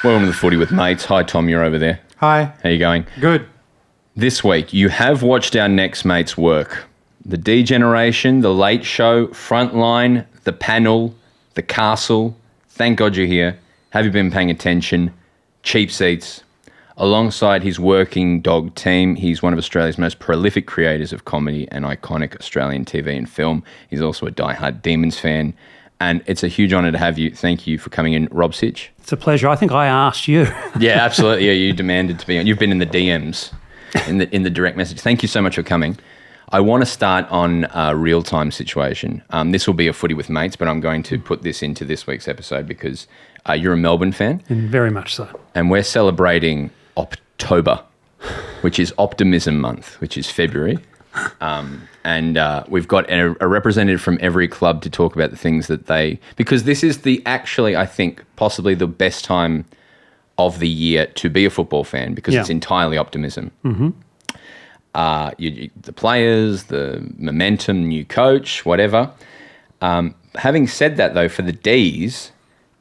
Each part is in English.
Welcome to the Footy with Mates. Hi, Tom, you're over there. Hi. How you going? Good. This week, you have watched our next mates work. The D-Generation, The Late Show, Frontline, The Panel, The Castle. Thank God you're here. Have you been paying attention? Cheap Seats. Alongside his working dog team, he's one of Australia's most prolific creators of comedy and iconic Australian TV and film. He's also a diehard Demons fan. And it's a huge honour to have you. Thank you for coming in, Rob Sitch. It's a pleasure. I think I asked you. Yeah, absolutely. Yeah, you demanded to be on. You've been in the DMs, in the direct message. Thank you so much for coming. I want to start on a real-time situation. This will be a Footy with Mates, but I'm going to put this into this week's episode because you're a Melbourne fan. And very much so. And we're celebrating October, which is Optimism Month, which is February. And we've got a representative from every club to talk about the things that because this is I think, possibly the best time of the year to be a football fan because it's entirely optimism. Mm-hmm. The players, the momentum, new coach, whatever. Having said that, though, for the Dees,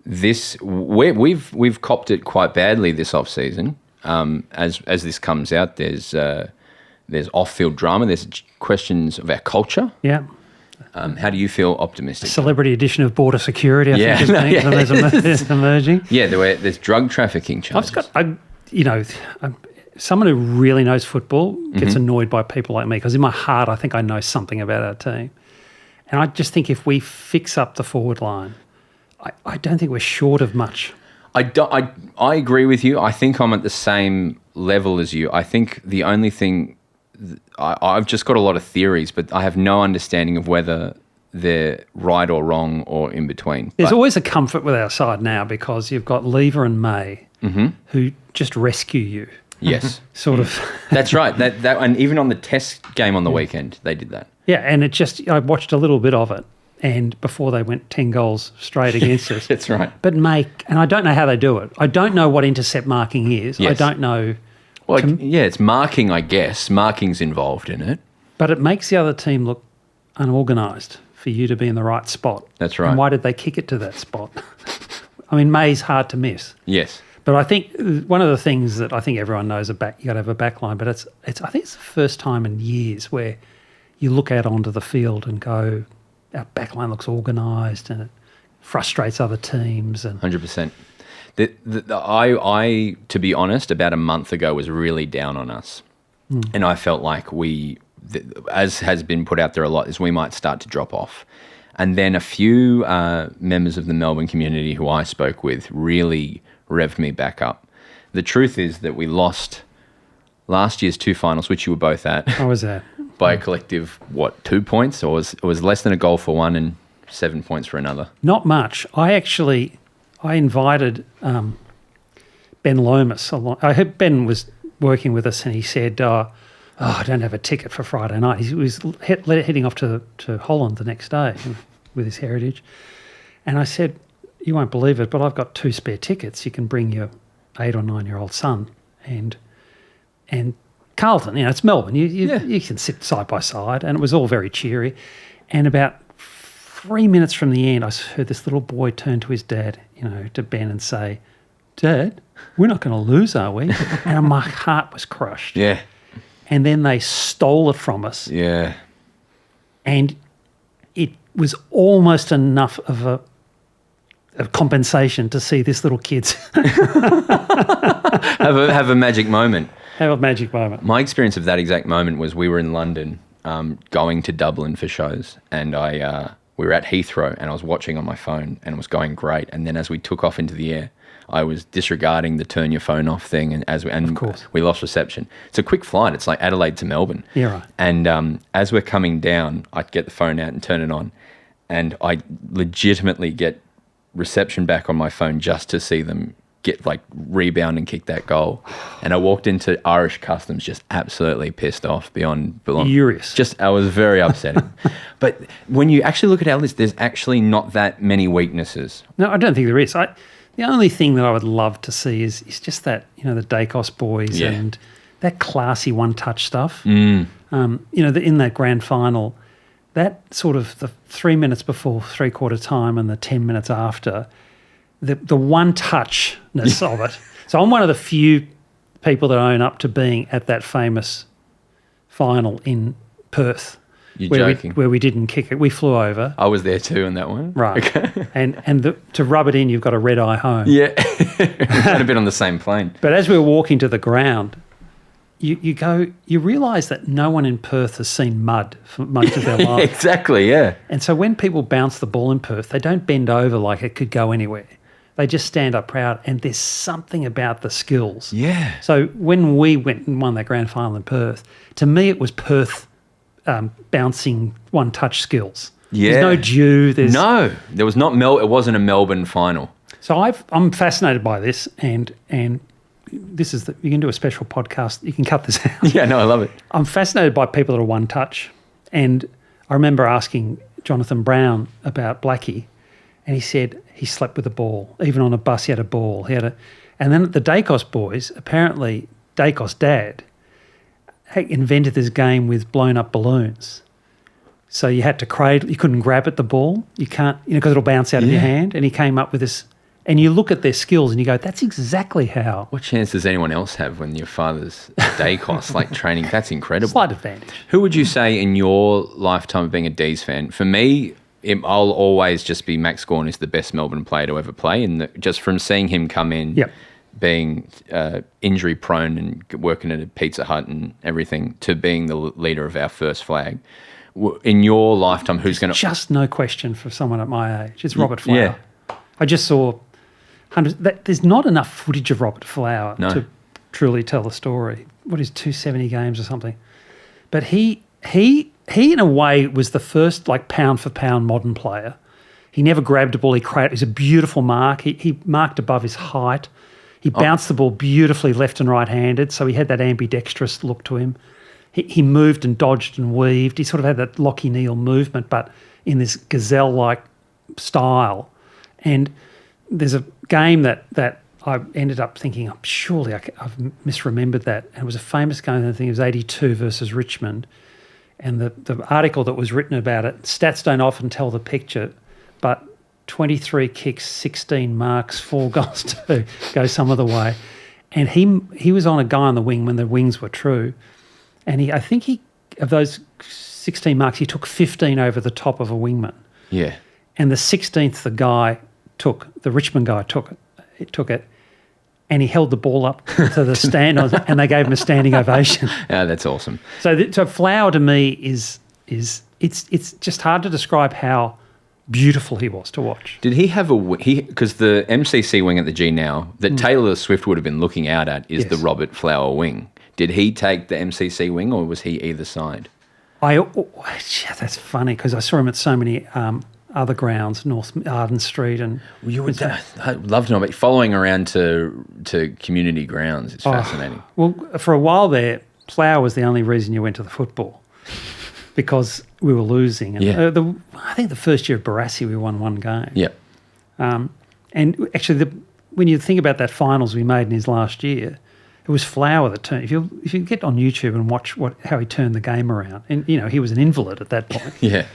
we've copped it quite badly this off-season. As this comes out, there's off-field drama. There's questions of our culture. Yeah. How do you feel optimistic? Celebrity edition of border security, I think, is emerging. Yeah, there's drug trafficking charges. Someone who really knows football gets annoyed by people like me because in my heart I think I know something about our team. And I just think if we fix up the forward line, I don't think we're short of much. I agree with you. I think I'm at the same level as you. I think the only thing... I've just got a lot of theories, but I have no understanding of whether they're right or wrong or in between. There's always a comfort with our side now because you've got Lever and May who just rescue you. Yes. Sort of. That's right. That and even on the test game on the weekend, they did that. Yeah, and I watched a little bit of it, and before they went 10 goals straight against us. That's right. But and I don't know how they do it. I don't know what intercept marking is. Yes. I don't know. Well, it's marking, I guess. Marking's involved in it. But it makes the other team look unorganised for you to be in the right spot. That's right. And why did they kick it to that spot? I mean, May's hard to miss. Yes. But I think one of the things that I think everyone knows you got to have a back line, but I think it's the first time in years where you look out onto the field and go, our back line looks organised and it frustrates other teams. 100%. I, to be honest, about a month ago was really down on us. And I felt like as has been put out there a lot, is we might start to drop off. And then a few members of the Melbourne community who I spoke with really revved me back up. The truth is that we lost last year's 2 finals, which you were both at. How was that? By a collective, 2 points? Or it was less than a goal for one and 7 points for another? Not much. I invited Ben Lomas along. I heard Ben was working with us and he said, I don't have a ticket for Friday night. He was heading off to Holland the next day with his heritage. And I said, you won't believe it, but I've got 2 spare tickets. You can bring your 8 or 9-year-old son and Carlton. It's Melbourne. You can sit side by side. And it was all very cheery. And about 3 minutes from the end, I heard this little boy turn to his dad, to Ben and say, Dad, we're not going to lose, are we? And my heart was crushed. Yeah. And then they stole it from us. Yeah. And it was almost enough of a compensation to see this little kid's have a magic moment. Have a magic moment. My experience of that exact moment was we were in London going to Dublin for shows and we were at Heathrow and I was watching on my phone and it was going great. And then as we took off into the air, I was disregarding the turn your phone off thing and of course we lost reception. It's a quick flight. It's like Adelaide to Melbourne. Yeah, right. And as we're coming down, I get the phone out and turn it on and I legitimately get reception back on my phone just to see them get rebound and kick that goal. And I walked into Irish Customs just absolutely pissed off beyond furious. I was very upsetting. But when you actually look at our list, there's actually not that many weaknesses. No, I don't think there is. The only thing that I would love to see is just that, the Dacos boys and that classy one-touch stuff. In that grand final, that sort of the 3 minutes before three-quarter time and the 10 minutes after, the one-touchness of it. So I'm one of the few people that own up to being at that famous final in Perth. You're where joking. where we didn't kick it. We flew over. I was there too in that one. Right. Okay. And to rub it in, you've got a red eye home. Yeah. Had a bit on the same plane. But as we were walking to the ground, you realise that no one in Perth has seen mud for most of their life. Exactly, yeah. And so when people bounce the ball in Perth, they don't bend over like it could go anywhere. They just stand up proud, and there's something about the skills. Yeah. So when we went and won that grand final in Perth, to me it was Perth bouncing one-touch skills. Yeah. There's no dew. No, there was not it wasn't a Melbourne final. So I'm fascinated by this, and this is you can do a special podcast. You can cut this out. Yeah, no, I love it. I'm fascinated by people that are one touch, and I remember asking Jonathan Brown about Blackie, and he said he slept with a ball. Even on a bus, he had a ball. And then the Dacos boys, apparently Dacos' dad invented this game with blown up balloons. So you had to cradle. You couldn't grab at the ball. You can't, because it'll bounce out of your hand. And he came up with this. And you look at their skills and you go, that's exactly how. What chance does anyone else have when your father's Dacos, like training? That's incredible. Slight advantage. Who would you say in your lifetime of being a Dees fan? For me, I'll always just be Max Gawn is the best Melbourne player to ever play. And just from seeing him come in, being injury prone and working at a Pizza Hut and everything, to being the leader of our first flag. In your lifetime, who's going to... Just no question for someone at my age. It's Robert Flower. Yeah. I just saw hundreds... There's not enough footage of Robert Flower to truly tell the story. What is 270 games or something? But he in a way was the first like pound for pound modern player. He never grabbed a ball. He created... It was a beautiful mark. He marked above his height. He bounced the ball beautifully left and right-handed, so he had that ambidextrous look to him. He moved and dodged and weaved. He sort of had that Lockie Neal movement, but in this gazelle-like style. And there's a game that I ended up thinking, surely I've misremembered that. And it was a famous game, I think it was 82 versus Richmond. And the article that was written about it, stats don't often tell the picture, but 23 kicks, 16 marks, 4 goals to go some of the way. And he was on a guy on the wing when the wings were true. And I think of those 16 marks, he took 15 over the top of a wingman. Yeah. And the 16th the Richmond guy took it, and he held the ball up to the stand, and they gave him a standing ovation. Yeah, that's awesome. So Flower to me is it's just hard to describe how beautiful he was to watch. Did he have because the MCC wing at the G now that Taylor Swift would have been looking out at is the Robert Flower wing. Did he take the MCC wing, or was he either side? That's funny because I saw him at so many other grounds, North Arden Street, and I'd love to know. But following around to community grounds, it's fascinating. Well, for a while there, Flower was the only reason you went to the football because we were losing. And I think the first year of Barassi, we won one game. Yeah. And actually, when you think about that finals we made in his last year, it was Flower that turned. If you get on YouTube and watch how he turned the game around, and he was an invalid at that point. Yeah.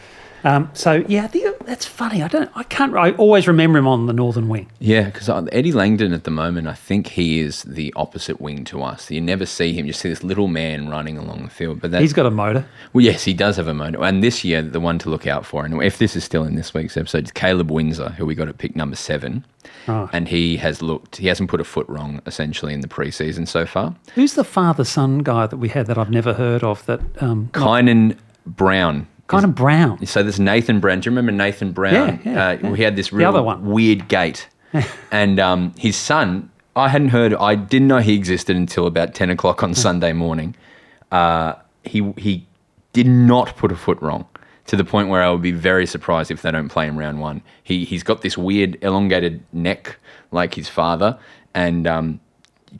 That's funny. I always remember him on the northern wing. Yeah, because Eddie Langdon at the moment, I think he is the opposite wing to us. You never see him; you see this little man running along the field. But he's got a motor. Well, yes, he does have a motor. And this year, the one to look out for, and if this is still in this week's episode, is Caleb Windsor, who we got at pick number 7. Oh. And he hasn't put a foot wrong essentially in the preseason so far. Who's the father-son guy that we had that I've never heard of? Kynan Brown. Kind of Brown. So there's Nathan Brown. Do you remember Nathan Brown? Yeah. He had this really weird gait. And his son, I didn't know he existed until about 10 o'clock on Sunday morning. He did not put a foot wrong, to the point where I would be very surprised if they don't play him round 1. He's got this weird elongated neck like his father, and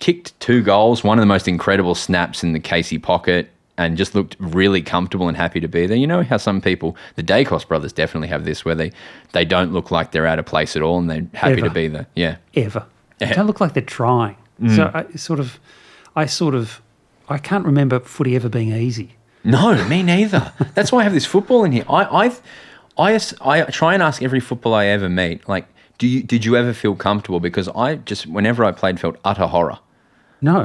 kicked 2 goals, one of the most incredible snaps in the Casey pocket, and just looked really comfortable and happy to be there. You know how some people, the Dacos brothers definitely have this, where they don't look like they're out of place at all and they're happy to be there. Yeah. Ever. They don't look like they're trying. So I can't remember footy ever being easy. No, me neither. That's why I have this football in here. I try and ask every footballer I ever meet, like, Did you ever feel comfortable? Because I just, whenever I played, felt utter horror. No,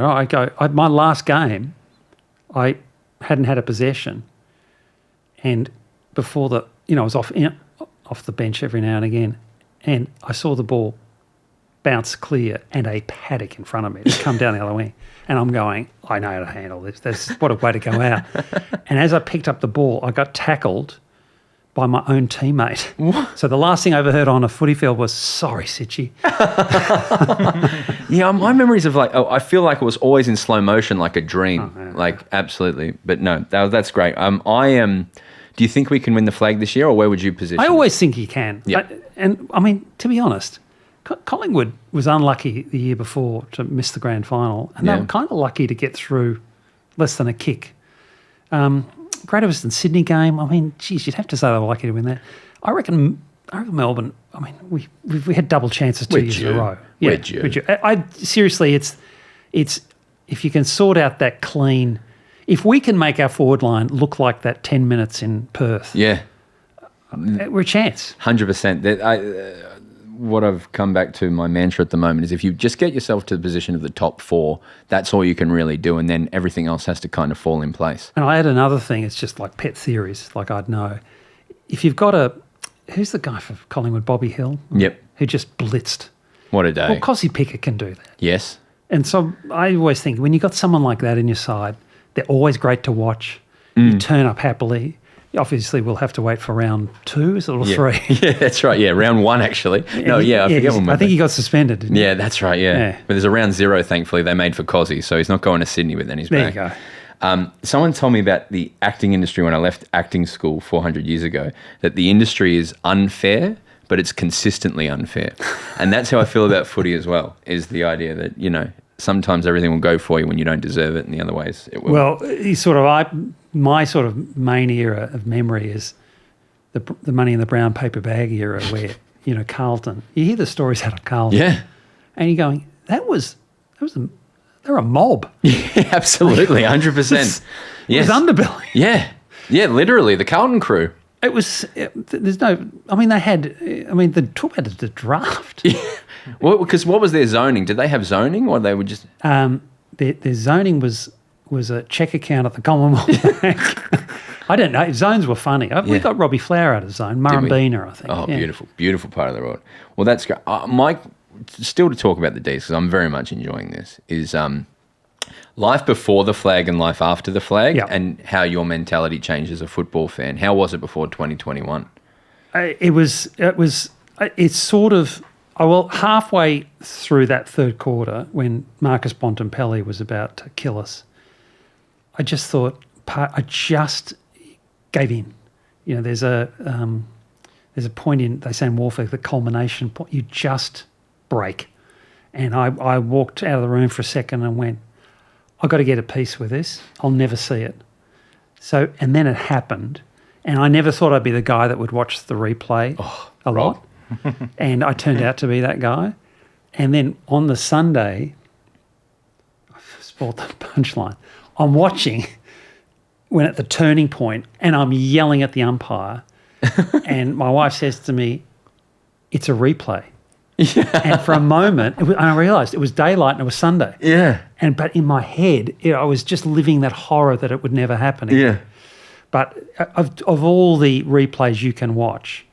my last game, I hadn't had a possession, and before I was off the bench every now and again, and I saw the ball bounce clear and a paddock in front of me to come down the other wing, and I'm going, I know how to handle this. That's what a way to go out. And as I picked up the ball, I got tackled by my own teammate. What? So the last thing I ever heard on a footy field was, sorry, Sitchy. Yeah, my memories of I feel like it was always in slow motion, like a dream. Absolutely. But no, that's great. Do you think we can win the flag this year, or where would you position? I always think you can. Yeah. To be honest, Collingwood was unlucky the year before to miss the grand final, and they were kind of lucky to get through less than a kick. Greater Western Sydney game, you'd have to say they were lucky to win that. I reckon Melbourne, we had double chances 2 years in a row. Yeah, would you? Seriously, it's if you can sort out that clean, if we can make our forward line look like that 10 minutes in Perth, we're a chance. 100%. What I've come back to, my mantra at the moment, is if you just get yourself to the position of the top 4, that's all you can really do, and then everything else has to kind of fall in place. And I had another thing, it's just like pet theories, like I'd know. If you've got who's the guy for Collingwood, Bobby Hill? Yep. Who just blitzed. What a day. Well, Cossie Pickett can do that. Yes. And so I always think when you've got someone like that in your side, they're always great to watch. You turn up happily. Obviously, we'll have to wait for round 2, is it, or 3? Yeah, that's right. Yeah, round 1, actually. I forget when. I think he got suspended, didn't he? Yeah, that's right, yeah. But there's a round 0, thankfully, they made for Cozzy, so he's not going to Sydney, but then he's back. There you go. Someone told me about the acting industry when I left acting school 400 years ago, that the industry is unfair, but it's consistently unfair. And that's how I feel about footy as well, is the idea that, sometimes everything will go for you when you don't deserve it, and the other ways it will. Well, my sort of main era of memory is the money in the brown paper bag era, where Carlton. You hear the stories out of Carlton, and you're going, they're a mob. Yeah, absolutely, 100%. It was underbelly. Yeah, literally the Carlton crew. It was. There's no. They had. They talk about the draft. Yeah. Well, because what was their zoning? Did they have zoning, or they were just? Their zoning was a check account at the Commonwealth Bank. I don't know. Zones were funny. We got Robbie Flower out of zone. Murrumbina, I think. Oh, beautiful, beautiful part of the world. Well, that's great. Mike, still to talk about the Dees, because I'm very much enjoying this, is life before the flag and life after the flag, and how your mentality changed as a football fan. How was it before 2021? It's sort of, halfway through that third quarter, when Marcus Bontempelli was about to kill us, I just thought, I just gave in. There's a point in, they say in warfare, the culmination point, you just break. And I walked out of the room for a second and went, I've got to get a piece with this. I'll never see it. So, and then it happened, and I never thought I'd be the guy that would watch the replay a lot. And I turned out to be that guy. And then on the Sunday, I've spoiled the punchline, I'm watching when at the turning point, and I'm yelling at the umpire, and my wife says to me, it's a replay. Yeah. And for a moment, I realised it was daylight and it was Sunday. Yeah. But in my head, I was just living that horror that it would never happen again. Yeah. But of all the replays you can watch,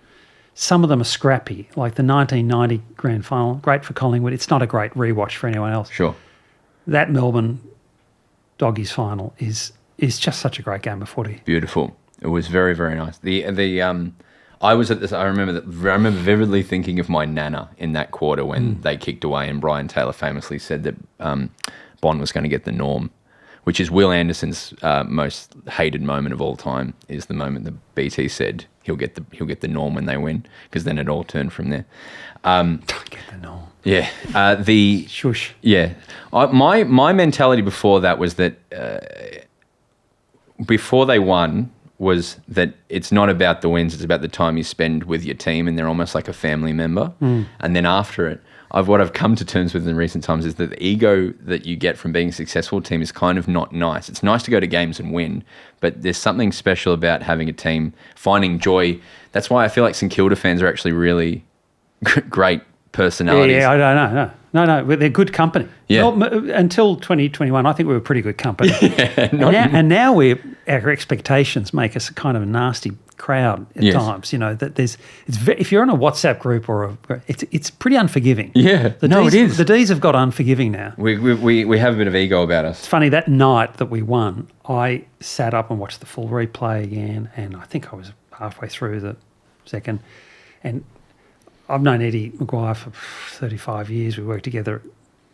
some of them are scrappy, like the 1990 grand final, great for Collingwood. It's not a great rewatch for anyone else. Sure. That Melbourne Doggies final is just such a great game of footy. Beautiful. It was very, very nice. I was at this. I remember vividly thinking of my nana in that quarter when they kicked away, and Brian Taylor famously said that Bond was going to get the norm, which is Will Anderson's most hated moment of all time. Is the moment that BT said he'll get the norm when they win, because then it all turned from there. Don't get the norm. Yeah. Shush. Yeah. My mentality before that was that before they won, was that it's not about the wins, it's about the time you spend with your team, and they're almost like a family member. And then after it, what I've come to terms with in recent times is that the ego that you get from being a successful team is kind of not nice. It's nice to go to games and win, but there's something special about having a team, finding joy. That's why I feel like St Kilda fans are actually really great personalities. Yeah, I don't know. No, but they're good company. Yeah. Until 2021, I think we were pretty good company. Yeah, now our expectations make us a kind of a nasty crowd at times. You know that if you're on a WhatsApp group it's pretty unforgiving. Yeah, it is. The Dees have got unforgiving now. We have a bit of ego about us. It's funny, that night that we won, I sat up and watched the full replay again, and I think I was halfway through the second, and I've known Eddie Maguire for 35 years. We worked together at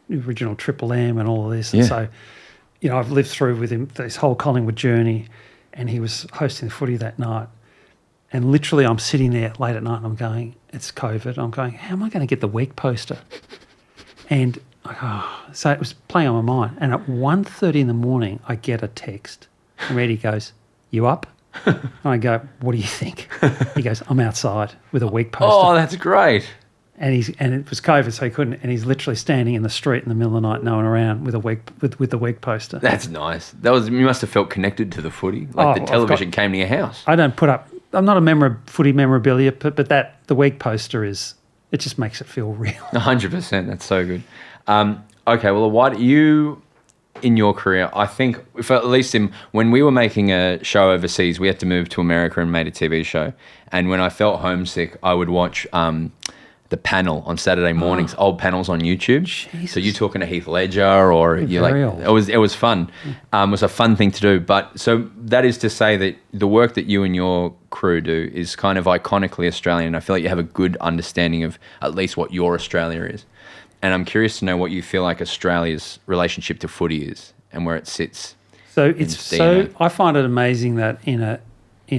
the original Triple M and all of this. And so, you know, I've lived through with him this whole Collingwood journey, and he was hosting the footy that night. And literally I'm sitting there late at night and I'm going, it's COVID. I'm going, how am I going to get the week poster? And so it was playing on my mind. And at 1:30 in the morning, I get a text from Eddie. Goes, you up? And I go, what do you think? He goes, I'm outside with a week poster. Oh, that's great. And it was COVID, so he couldn't. And he's literally standing in the street in the middle of the night, no one around, with the week poster. That's nice. You must have felt connected to the footy, like the television came to your house. I don't put up. I'm not a footy memorabilia, but the week poster it just makes it feel real. 100%. That's so good. Okay, well, why do you? In your career, I think, at least when we were making a show overseas, we had to move to America and made a TV show. And when I felt homesick, I would watch the panel on Saturday mornings, old panels on YouTube. Jesus. So you talking to Heath Ledger, or you like old. it was fun. It was a fun thing to do. But so that is to say that the work that you and your crew do is kind of iconically Australian. I feel like you have a good understanding of at least what your Australia is. And I'm curious to know what you feel like Australia's relationship to footy is and where it sits. So I find it amazing that in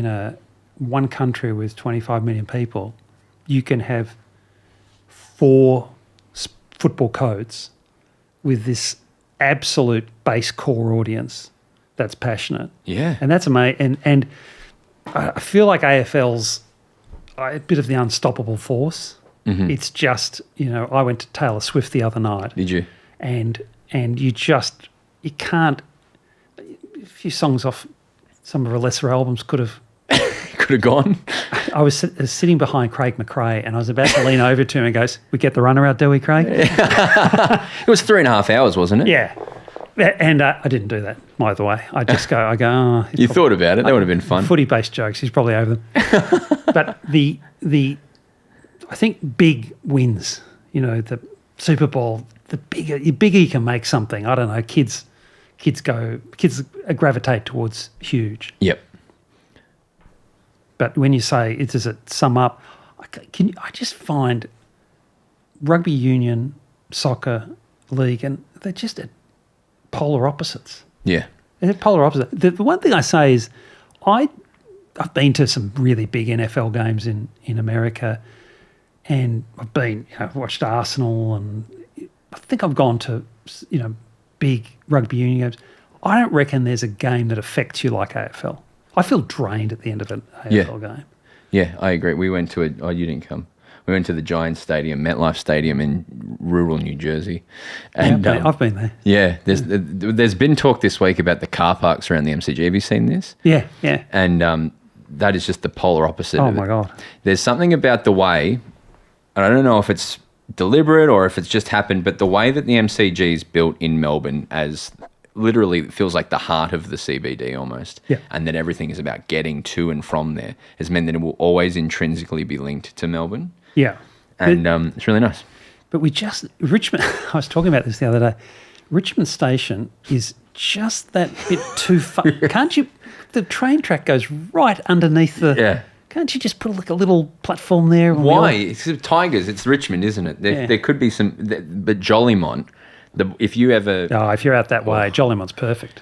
a one country with 25 million people, you can have 4 football codes with this absolute base core audience that's passionate. Yeah. And that's amazing. And I feel like AFL's a bit of the unstoppable force. Mm-hmm. It's just, you know, I went to Taylor Swift the other night. Did you? And you can't, a few songs off some of her lesser albums could have gone. I was sitting behind Craig McRae and I was about to lean over to him and goes, we get the runner out, do we, Craig? It was 3.5 hours, wasn't it? Yeah. And I didn't do that, by the way. I go, you thought about it. That would have been fun. Footy-based jokes. He's probably over them. But I think big wins, you know, the Super Bowl, the bigger you can make something. I don't know. Kids gravitate towards huge. Yep. But when you say, does it sum up? I just find rugby union, soccer, league, and they're just at polar opposites. Yeah. They're polar opposites. The one thing I say is I've been to some really big NFL games in America, and I've watched Arsenal, and I think I've gone to, you know, big rugby union games. I don't reckon there's a game that affects you like AFL. I feel drained at the end of an AFL game. Yeah, I agree. We went to you didn't come. We went to the Giants Stadium, MetLife Stadium in rural New Jersey. And I've been there. Yeah, there's been talk this week about the car parks around the MCG. Have you seen this? Yeah, yeah. And that is just the polar opposite. Oh, my God. There's something about the way, and I don't know if it's deliberate or if it's just happened, but the way that the MCG is built in Melbourne as literally it feels like the heart of the CBD almost, and that everything is about getting to and from there has meant that it will always intrinsically be linked to Melbourne. Yeah. And it's really nice. But Richmond, I was talking about this the other day, Richmond Station is just that bit too far. Can't you, the train track goes right underneath the... Yeah. Can't you just put like a little platform there? Why? It's Tigers. It's Richmond, isn't it? There could be some... But Jollymont... if you're out that way, Jollymont's perfect.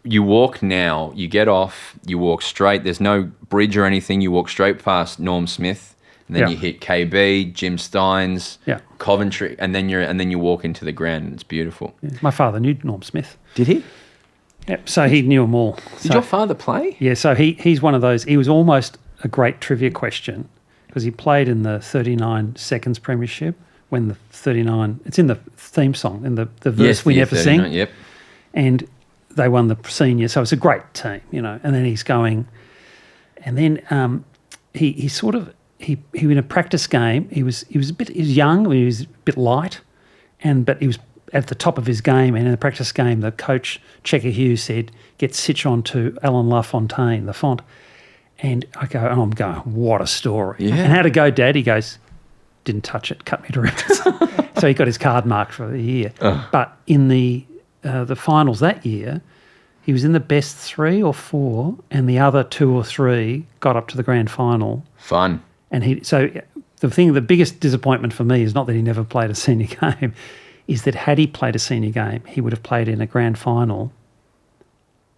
You walk now, you get off, you walk straight. There's no bridge or anything. You walk straight past Norm Smith, and then you hit KB, Jim Steins, Coventry, and then you walk into the ground, and it's beautiful. Yeah. My father knew Norm Smith. Did he? Yep. So he knew them all. Did your father play? Yeah. So he's one of those. He was almost a great trivia question because he played in the 39 seconds premiership. When the 39, it's in the theme song, in the verse we never sing. Yep. And they won the senior, so it's a great team, you know. And then he's going, and then he he in a practice game, he was young, he was a bit light, but he was at the top of his game. And in the practice game, the coach Checker Hughes said, "Get Sitch on to Alan LaFontaine, the font." And I'm going, what a story! Yeah. And how'd it go, Dad? He goes, "Didn't touch it, cut me to ribbons." So he got his card marked for the year. But in the finals that year, he was in the best 3 or 4, and the other 2 or 3 got up to the grand final. Fun. And the biggest disappointment for me is not that he never played a senior game, is that had he played a senior game, he would have played in a grand final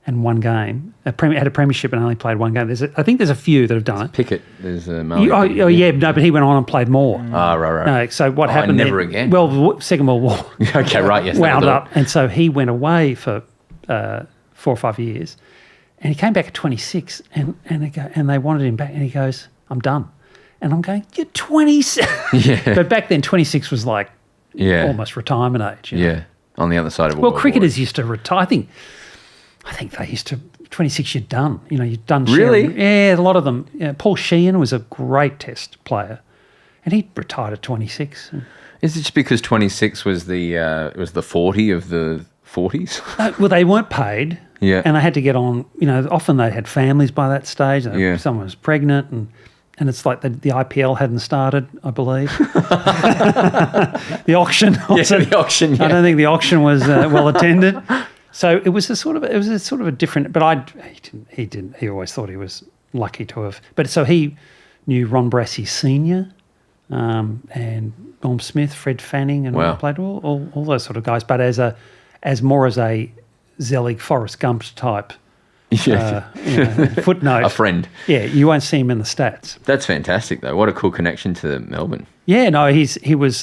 and one game, had a premiership and only played one game. I think there's a few that have done it. Pickett, there's a but he went on and played more. Right. No, so what happened? Never again. Well, Second World War. Okay, right. Yes. Wound up, and so he went away for 4 or 5 years, and he came back at 26, and they wanted him back, and he goes, "I'm done," and I'm going, "You're 26." Yeah. But back then, 26 was like almost retirement age. You know? Yeah. On the other side of cricketers used to retire. I think they used to 26. You're done. You know, you're done. Really? Yeah, a lot of them. Paul Sheehan was a great Test player, and he retired at 26. Is it just because 26 was the 40 of the 40s? Well, they weren't paid. Yeah. And they had to get on. You know, often they had families by that stage. Yeah. Someone was pregnant, and it's like the IPL hadn't started, I believe. The auction. The auction. Yeah. I don't think the auction was well attended. So it was a sort of a different. But he didn't. He always thought he was lucky to have. But so he knew Ron Brassey Senior, and Norm Smith, Fred Fanning, and played all those sort of guys. But as more as a Zelig, Forrest Gump type. Footnote. A friend. Yeah, you won't see him in the stats. That's fantastic, though. What a cool connection to Melbourne. Yeah, no, he was.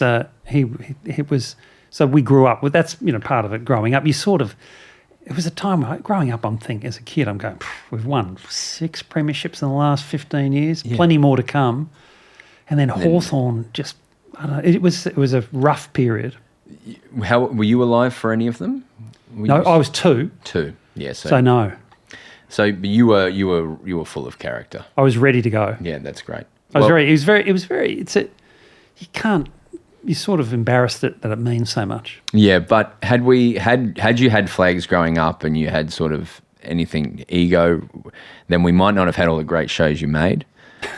So we grew up with that's part of it. Growing up, it was a time growing up. I'm thinking as a kid, I'm going, we've won 6 premierships in the last 15 years, plenty more to come, and then Hawthorn just. I don't know, it was a rough period. How were you alive for any of them? I was 2. 2, yeah. So no. So you were full of character. I was ready to go. Yeah, that's great. You're sort of embarrassed that it means so much. Yeah, but had you had flags growing up and you had sort of anything ego, then we might not have had all the great shows you made.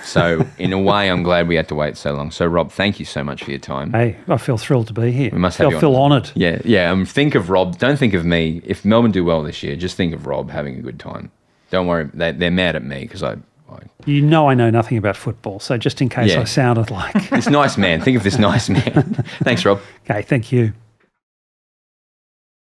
So in a way, I'm glad we had to wait so long. So Rob, thank you so much for your time. Hey, I feel thrilled to be here. We must have you on. Feel honoured. Yeah. Think of Rob. Don't think of me. If Melbourne do well this year, just think of Rob having a good time. Don't worry. They're mad at me because I I know nothing about football, so just in case I sounded like... This nice man. Think of this nice man. Thanks, Rob. Okay, thank you.